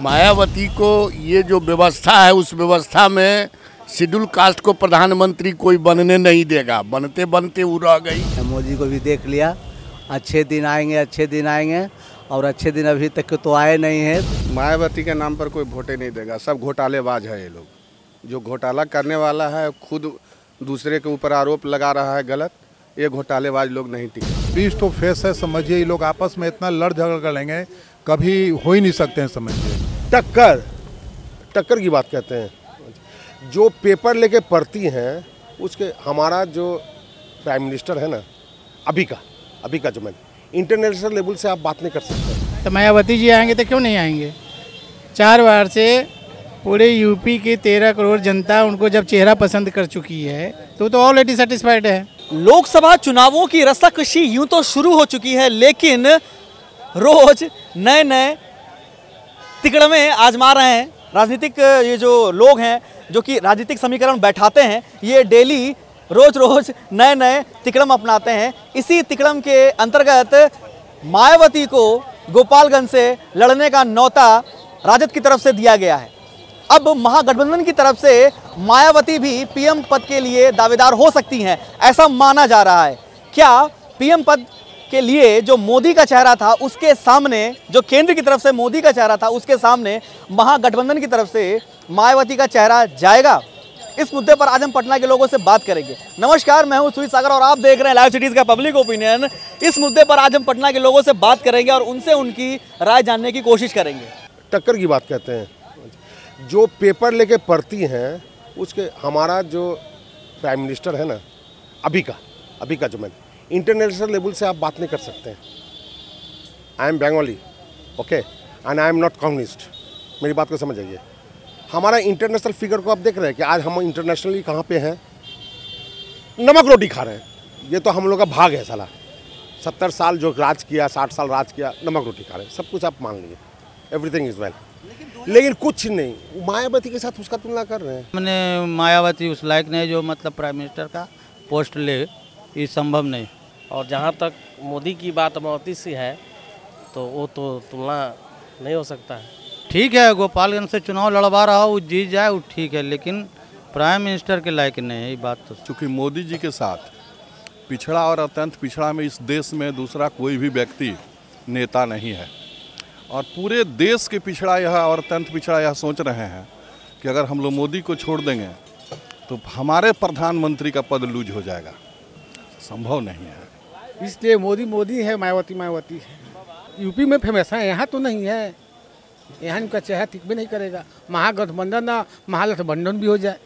मायावती को ये जो व्यवस्था है उस व्यवस्था में शेड्यूल कास्ट को प्रधानमंत्री कोई बनने नहीं देगा। बनते बनते वो रह गई। मोदी को भी देख लिया, अच्छे दिन आएंगे और अच्छे दिन अभी तक तो आए नहीं हैं। मायावती के नाम पर कोई वोटे नहीं देगा, सब घोटालेबाज है। ये लोग जो घोटाला करने वाला है खुद दूसरे के ऊपर आरोप लगा रहा है गलत, ये घोटालेबाज लोग नहीं टिके। फेस टू फेस है, समझिए ये लोग आपस में इतना लड़ झगड़ कर लेंगे, कभी हो ही नहीं सकते हैं। समझिए टक्कर की बात कहते हैं। जो पेपर लेके पढ़ती हैं उसके हमारा जो प्राइम मिनिस्टर है ना अभी का जो मैं इंटरनेशनल लेवल से आप बात नहीं कर सकते। तो मायावती जी आएंगे तो क्यों नहीं आएंगे? 4 बार से पूरे यूपी की 13 करोड़ जनता उनको जब चेहरा पसंद कर चुकी है तो ऑलरेडी सेटिस्फाइड है। लोकसभा चुनावों की रस्साकशी यूं तो शुरू हो चुकी है, लेकिन रोज नए तिकड़मे आजमा रहे हैं राजनीतिक ये जो लोग हैं जो कि राजनीतिक समीकरण बैठाते हैं। ये डेली रोज नए तिकड़म अपनाते हैं। इसी तिकड़म के अंतर्गत मायावती को गोपालगंज से लड़ने का न्योता राजद की तरफ से दिया गया है। अब महागठबंधन की तरफ से मायावती भी पीएम पद के लिए दावेदार हो सकती हैं, ऐसा माना जा रहा है। क्या पीएम पद के लिए जो मोदी का चेहरा था उसके सामने, जो केंद्र की तरफ से मोदी का चेहरा था उसके सामने महागठबंधन की तरफ से मायावती का चेहरा जाएगा? इस मुद्दे पर आज हम पटना के लोगों से बात करेंगे। नमस्कार, मैं हूं सुजीत सागर और आप देख रहे हैं लाइव सिटीज का पब्लिक ओपिनियन। इस मुद्दे पर आज हम पटना के लोगों से बात करेंगे और उनसे उनकी राय जानने की कोशिश करेंगे। टक्कर की बात कहते हैं। जो पेपर लेके पढ़ती हैं उसके हमारा जो प्राइम मिनिस्टर है ना अभी का जो मैं इंटरनेशनल लेवल से आप बात नहीं कर सकते। I am Bengali, okay, and I am not communist. मेरी बात को समझ आइए। हमारा इंटरनेशनल फिगर को आप देख रहे हैं कि आज हम इंटरनेशनली कहाँ पे हैं? नमक रोटी खा रहे हैं। ये तो हम लोग का भाग है साला। 70 साल जो राज किया, 60 साल राज किया, नमक रोटी खा रहे हैं। सब कुछ आप मान लीजिए, एवरीथिंग इज वेल, लेकिन कुछ नहीं। मायावती के साथ उसका तुलना कर रहे हैं। मैंने मायावती उस लायक नहीं जो मतलब प्राइम मिनिस्टर का पोस्ट ले, ये संभव नहीं। और जहाँ तक मोदी की बात मायावती से है तो वो तो तुलना नहीं हो सकता है। ठीक है, गोपालगंज से चुनाव लड़वा रहा हो, वो जीत जाए वो ठीक है, लेकिन प्राइम मिनिस्टर के लायक नहीं है ये बात तो। चूँकि मोदी जी के साथ पिछड़ा और अत्यंत पिछड़ा में इस देश में दूसरा कोई भी व्यक्ति नेता नहीं है, और पूरे देश के पिछड़ा यह और अत्यंत पिछड़ा यह सोच रहे हैं कि अगर हम लोग मोदी को छोड़ देंगे तो हमारे प्रधानमंत्री का पद लूज हो जाएगा। संभव नहीं है। इसलिए मोदी है, मायावती है। यूपी में फेमस है, यहाँ तो नहीं है। यहाँ इनका चेहरा टिक भी नहीं करेगा। महागठबंधन ना महागठबंधन भी हो जाए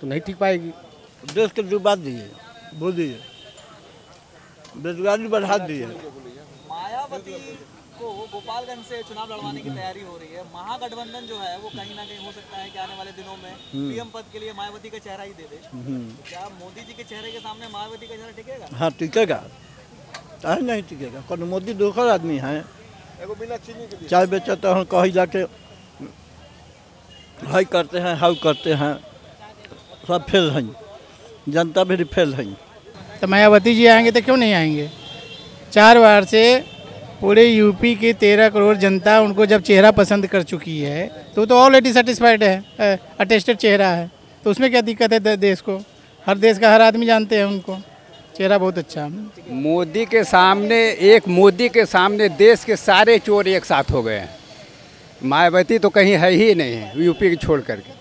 तो नहीं टिक पाएगी। देश के जो बात दीजिए, बोल दीजिए, बेरोजगारी बढ़ा दीजिए। मायावती को गोपालगंज से चुनाव लड़वाने की तैयारी हो रही है। महागठबंधन जो है वो कहीं ना कहीं हो सकता है कि आने वाले दिनों में पीएम पद के लिए मायावती का चेहरा ही दे दे। क्या मोदी जी के चेहरे के सामने मायावती का चेहरा टिकेगा? हाँ टिकेगा, नहीं टिकेगा। कौन मोदी दोखर आदमी है, चाय बेचते हैं, कहीं जाके हाई करते हैं, हाउ करते हैं, सब फेल हैं, जनता भी फेल है। तो मायावती जी आएंगे तो क्यों नहीं आएंगे? 4 बार से पूरे यूपी की 13 करोड़ जनता उनको जब चेहरा पसंद कर चुकी है तो ऑलरेडी सेटिस्फाइड है, अटेस्टेड चेहरा है। तो उसमें क्या दिक्कत है? देश को, हर देश का हर आदमी जानते हैं उनको, चेहरा बहुत अच्छा है। मोदी के सामने देश के सारे चोर एक साथ हो गए हैं। मायावती तो कहीं है ही नहीं है यूपी की छोड़ करके।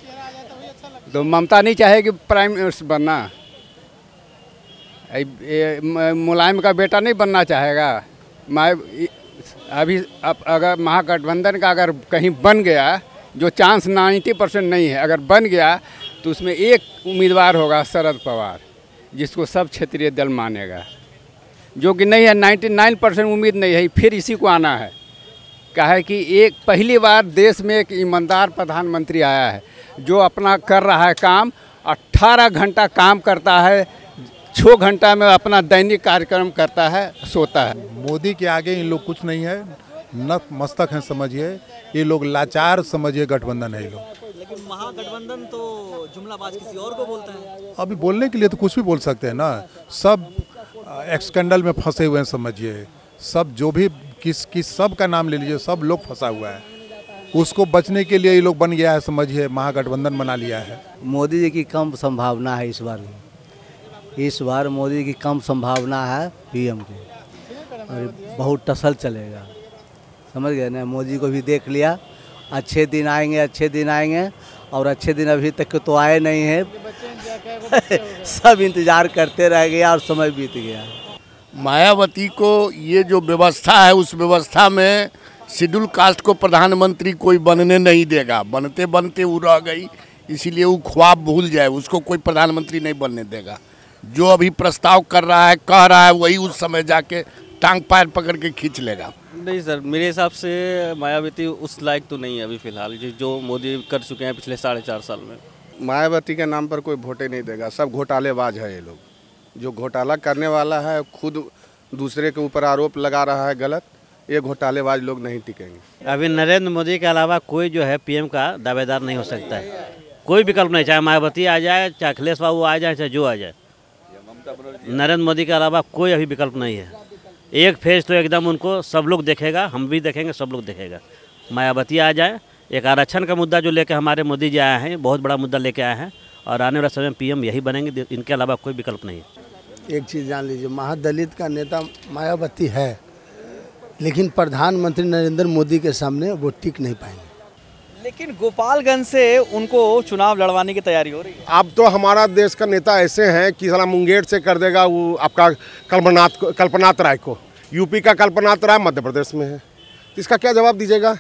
तो ममता नहीं चाहेगी प्राइम मिनिस्टर बनना? मुलायम का बेटा नहीं बनना चाहेगा? अभी अगर महागठबंधन का अगर कहीं बन गया, जो चांस 90% नहीं है, अगर बन गया तो उसमें एक उम्मीदवार होगा शरद पवार, जिसको सब क्षेत्रीय दल मानेगा। जो कि नहीं है, 99% उम्मीद नहीं है, फिर इसी को आना है। क्या है कि एक पहली बार देश में एक ईमानदार प्रधानमंत्री आया है जो अपना कर रहा है काम। 18 घंटा काम करता है, 6 घंटा में अपना दैनिक कार्यक्रम करता है, सोता है। मोदी के आगे इन लोग कुछ नहीं है, नतमस्तक हैं। समझिए ये लोग लाचार समझिए गठबंधन है ये लोग। लेकिन महागठबंधन तो जुमलाबाज किसी और को बोलता है। अभी बोलने के लिए तो कुछ भी बोल सकते हैं ना। सब स्कैंडल में फंसे हुए हैं समझिए। सब जो भी किस सब का नाम ले लीजिए, सब लोग फंसा हुआ है। उसको बचने के लिए ये लोग बन गया है, समझिए महागठबंधन बना लिया है। मोदी जी की कम संभावना है इस बार मोदी जी की कम संभावना है पीएम की, और बहुत टसल चलेगा, समझ गए ना। मोदी को भी देख लिया, अच्छे दिन आएंगे और अच्छे दिन अभी तक तो आए नहीं हैं सब इंतजार करते रह गया और समय बीत गया। मायावती को ये जो व्यवस्था है उस व्यवस्था में शेड्यूल कास्ट को प्रधानमंत्री कोई बनने नहीं देगा। बनते बनते वो रह गई, इसीलिए वो ख्वाब भूल जाए, उसको कोई प्रधानमंत्री नहीं बनने देगा। जो अभी प्रस्ताव कर रहा है, कह रहा है, वही उस समय जाके टांग पैर पकड़ के खींच लेगा। नहीं सर, मेरे हिसाब से मायावती उस लायक तो नहीं है अभी फिलहाल, जो मोदी कर चुके हैं पिछले 4.5 साल में। मायावती के नाम पर कोई वोटे नहीं देगा, सब घोटालेबाज है ये लोग। जो घोटाला करने वाला है खुद दूसरे के ऊपर आरोप लगा रहा है गलत, ये घोटालेबाज लोग नहीं टिकेंगे। अभी नरेंद्र मोदी के अलावा कोई जो है पीएम का दावेदार नहीं हो सकता है, कोई विकल्प नहीं, चाहे मायावती आ जाए, चाहे अखिलेश बाबू आ जाए, चाहे जो आ जाए, नरेंद्र मोदी के अलावा कोई अभी विकल्प नहीं है। एक फेज तो एकदम उनको सब लोग देखेगा, हम भी देखेंगे, सब लोग देखेगा। मायावती आ जाए, एक आरक्षण का मुद्दा जो लेके हमारे मोदी जी आए हैं, बहुत बड़ा मुद्दा लेके आए हैं, और आने वाला समय में पीएम यही बनेंगे, इनके अलावा कोई विकल्प नहीं है। एक चीज़ जान लीजिए, महादलित का नेता मायावती है, लेकिन प्रधानमंत्री नरेंद्र मोदी के सामने वो टिक नहीं पाएंगे। लेकिन गोपालगंज से उनको चुनाव लड़वाने की तैयारी हो रही है। अब तो हमारा देश का नेता ऐसे हैं कि साला मुंगेर से कर देगा वो आपका कल्पनाथ राय को, यूपी का कल्पनाथ राय मध्य प्रदेश में है, तो इसका क्या जवाब दीजिएगा।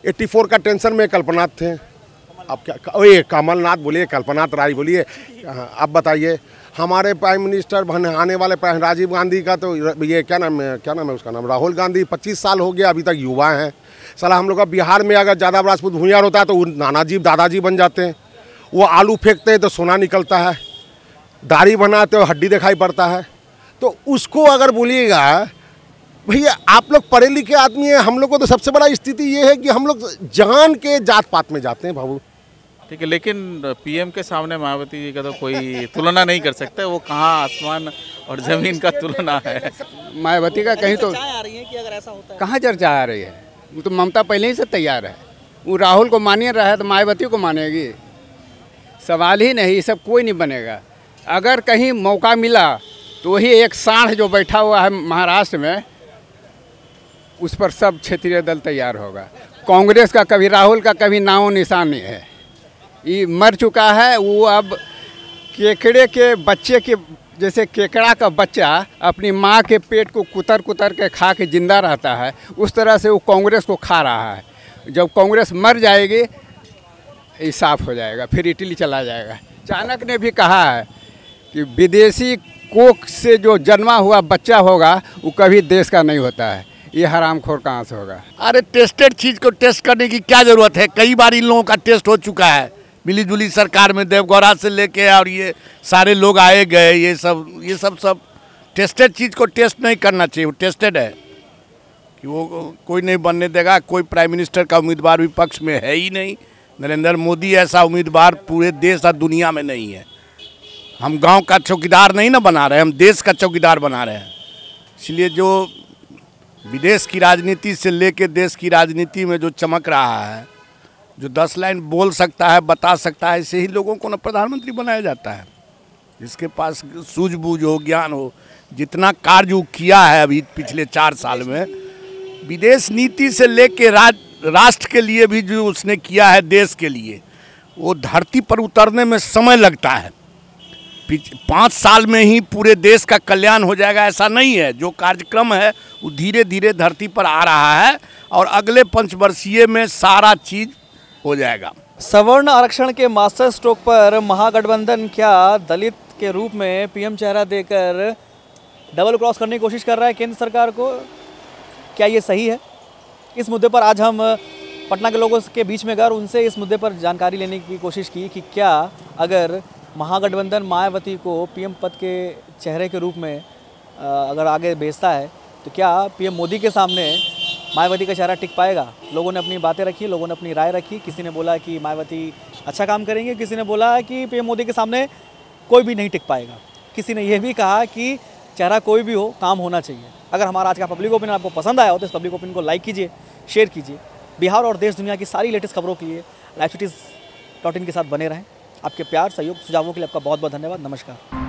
84 का टेंशन में कल्पनाथ थे, अब क्या ये कमलनाथ बोलिए, कल्पनाथ राय बोलिए, अब बताइए। हमारे प्राइम मिनिस्टर आने वाले राजीव गांधी का तो ये क्या नाम है उसका नाम, राहुल गांधी, 25 साल हो गया, अभी तक युवा हैं। साला हम लोग का बिहार में अगर ज़्यादा राजपूत भूमियार होता है तो वो नानाजी दादाजी बन जाते हैं। वो आलू फेंकते हैं तो सोना निकलता है, दाढ़ी बनाते हो हड्डी दिखाई पड़ता है। तो उसको अगर बोलिएगा भैया आप लोग पढ़े लिखे आदमी हैं, हम लोग को तो सबसे बड़ा स्थिति ये है कि हम लोग जान के जात पात में जाते हैं बाबू। ठीक है, लेकिन पीएम के सामने मायावती जी का तो कोई तुलना नहीं कर सकता, वो कहाँ आसमान और जमीन का तुलना है। मायावती का कहीं तो आ रही है कि अगर ऐसा होता है, कहाँ चर्चा आ रही है, वो तो ममता पहले ही से तैयार है। वो राहुल को मानिए रहा है तो मायावती को मानेगी, सवाल ही नहीं, सब कोई नहीं बनेगा। अगर कहीं मौका मिला तो वही एक सांड जो बैठा हुआ है महाराष्ट्र में, उस पर सब क्षेत्रीय दल तैयार होगा। कांग्रेस का कभी, राहुल का कभी नामो निशान नहीं है, ये मर चुका है। वो अब केकड़े के बच्चे के जैसे केकड़ा का बच्चा अपनी माँ के पेट को कुतर कुतर के खा के जिंदा रहता है, उस तरह से वो कांग्रेस को खा रहा है। जब कांग्रेस मर जाएगी ये साफ हो जाएगा, फिर इटली चला जाएगा। चाणक्य ने भी कहा है कि विदेशी कोख से जो जन्मा हुआ बच्चा होगा वो कभी देश का नहीं होता है। ये हरामखोर कहाँ से होगा। अरे टेस्टेड चीज़ को टेस्ट करने की क्या ज़रूरत है, कई बार इन लोगों का टेस्ट हो चुका है। मिली जुली सरकार में देवगौड़ा से लेके और ये सारे लोग आए गए, ये सब टेस्टेड चीज़ को टेस्ट नहीं करना चाहिए। वो टेस्टेड है कि वो कोई नहीं बनने देगा। कोई प्राइम मिनिस्टर का उम्मीदवार विपक्ष में है ही नहीं। नरेंद्र मोदी ऐसा उम्मीदवार पूरे देश और दुनिया में नहीं है। हम गांव का चौकीदार नहीं ना बना रहे, हम देश का चौकीदार बना रहे हैं। इसलिए जो विदेश की राजनीति से लेके देश की राजनीति में जो चमक रहा है, जो 10 लाइन बोल सकता है, बता सकता है, ऐसे ही लोगों को ना प्रधानमंत्री बनाया जाता है। जिसके पास सूझबूझ हो, ज्ञान हो, जितना कार्य किया है अभी पिछले 4 साल में, विदेश नीति से लेके राष्ट्र के लिए भी जो उसने किया है, देश के लिए, वो धरती पर उतरने में समय लगता है। 5 साल में ही पूरे देश का कल्याण हो जाएगा ऐसा नहीं है। जो कार्यक्रम है वो धीरे धीरे धरती पर आ रहा है और अगले 5 वर्षीय में सारा चीज़ हो जाएगा। सवर्ण आरक्षण के मास्टर स्ट्रोक पर महागठबंधन क्या दलित के रूप में पीएम चेहरा देकर डबल क्रॉस करने की कोशिश कर रहा है केंद्र सरकार को? क्या ये सही है? इस मुद्दे पर आज हम पटना के लोगों के बीच में गए और उनसे इस मुद्दे पर जानकारी लेने की कोशिश की कि क्या अगर महागठबंधन मायावती को पीएम पद के चेहरे के रूप में अगर आगे भेजता है तो क्या पीएम मोदी के सामने मायावती का चेहरा टिक पाएगा? लोगों ने अपनी बातें रखी, लोगों ने अपनी राय रखी। किसी ने बोला कि मायावती अच्छा काम करेंगे, किसी ने बोला कि पीएम मोदी के सामने कोई भी नहीं टिक पाएगा। किसी ने यह भी कहा कि चेहरा कोई भी हो, काम होना चाहिए। अगर हमारा आज का पब्लिक ओपिनियन आपको पसंद आया हो तो इस पब्लिक ओपिनियन को लाइक कीजिए, शेयर कीजिए बिहार और देश दुनिया की सारी लेटेस्ट खबरों के लिए livecities.in के साथ बने रहें। आपके प्यार, सहयोग, सुझावों के लिए आपका बहुत बहुत धन्यवाद। नमस्कार।